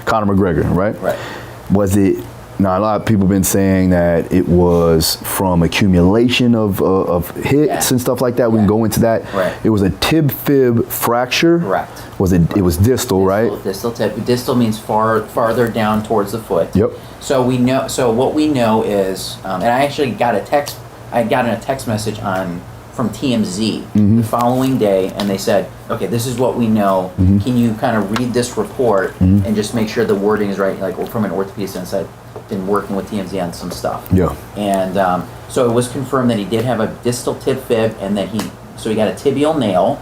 Conor McGregor, right? Right. Was it? Now a lot of people have been saying that it was from accumulation of hits and stuff like that. We can go into that. Right. It was a tib-fib fracture. Correct. Was it? It was distal, right? Distal tib. Distal means farther down towards the foot. Yep. So we know. So what we know is, and I actually got a text. I got a text message from TMZ the following day, and they said, "Okay, this is what we know. Can you kind of read this report and just make sure the wording is right?" Like from an orthopedist, and said, "Been working with TMZ on some stuff." Yeah. And so it was confirmed that he did have a distal tib fib, and that he got a tibial nail.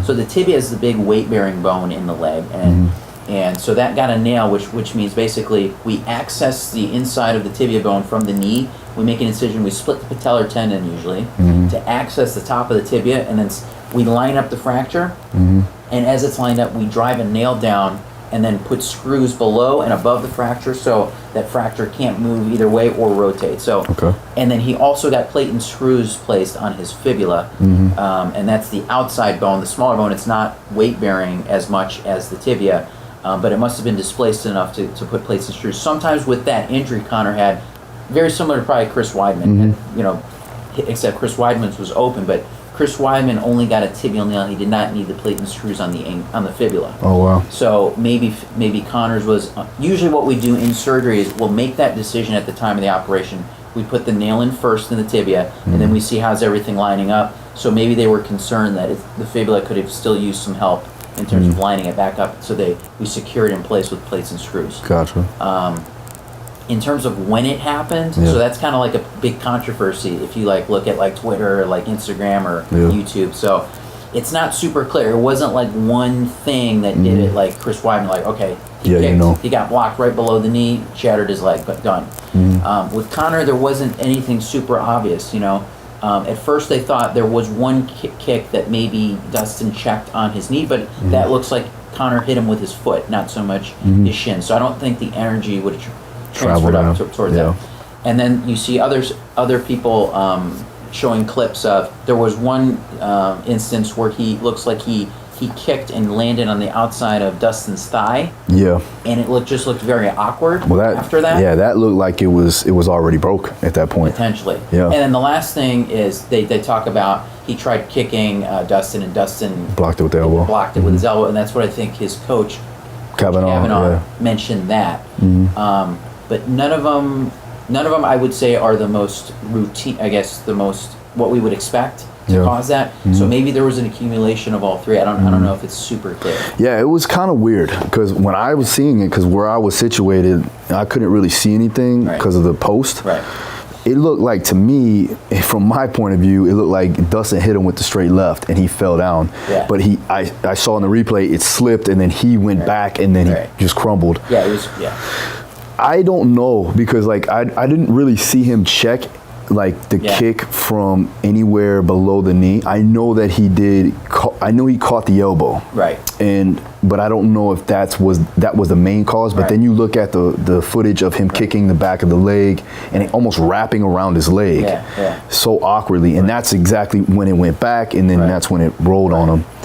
So the tibia is the big weight-bearing bone in the leg, and so that got a nail, which means basically we access the inside of the tibia bone from the knee. We make an incision, we split the patellar tendon usually to access the top of the tibia, and then we line up the fracture, and as it's lined up, we drive a nail down and then put screws below and above the fracture so that fracture can't move either way or rotate. So, and then he also got plate and screws placed on his fibula, and that's the outside bone, the smaller bone. It's not weight-bearing as much as the tibia, but it must have been displaced enough to put plates and screws. Sometimes with that injury Conor had, very similar to probably Chris Weidman, except Chris Weidman's was open, but Chris Weidman only got a tibial nail. He did not need the plate and screws on the fibula. Oh wow! So maybe Conor's was. Usually, what we do in surgery is we'll make that decision at the time of the operation. We put the nail in first in the tibia, and then we see how's everything lining up. So maybe they were concerned that the fibula could have still used some help in terms of lining it back up. So we secured it in place with plates and screws. Gotcha. In terms of when it happened, so that's kind of like a big controversy if you look at Twitter or Instagram or YouTube. So it's not super clear. It wasn't one thing that did it like Chris Weidman, okay, he got blocked right below the knee, shattered his leg, but done. With Conor, there wasn't anything super obvious, At first they thought there was one kick that maybe Dustin checked on his knee, but that looks like Conor hit him with his foot, not so much his shin. So I don't think the energy would have transferred up towards that. And then you see other people showing clips of, there was one instance where he looks like he kicked and landed on the outside of Dustin's thigh. Yeah. And it just looked very awkward after that. Yeah, that looked like it was already broke at that point. Potentially. Yeah. And then the last thing is they talk about he tried kicking Dustin, and Dustin blocked it with the elbow. Blocked it with his elbow, and that's what I think his coach Kavanaugh mentioned that. But none of them I would say are the most routine, I guess the most what we would expect to cause that. So maybe there was an accumulation of all three. I don't know if it's super clear. Yeah, it was kind of weird because when I was seeing it, because where I was situated, I couldn't really see anything because of the post. Right. It looked like, to me, from my point of view, it looked like Dustin hit him with the straight left and he fell down. Yeah. But I saw in the replay it slipped and then he went back and then he just crumbled. Yeah, it was. Yeah. I don't know because I didn't really see him check the kick from anywhere below the knee. I know that he did. I know he caught the elbow. Right. But I don't know if that was the main cause. But then you look at the footage of him kicking the back of the leg and it almost wrapping around his leg so awkwardly, and that's exactly when it went back, and then that's when it rolled on him.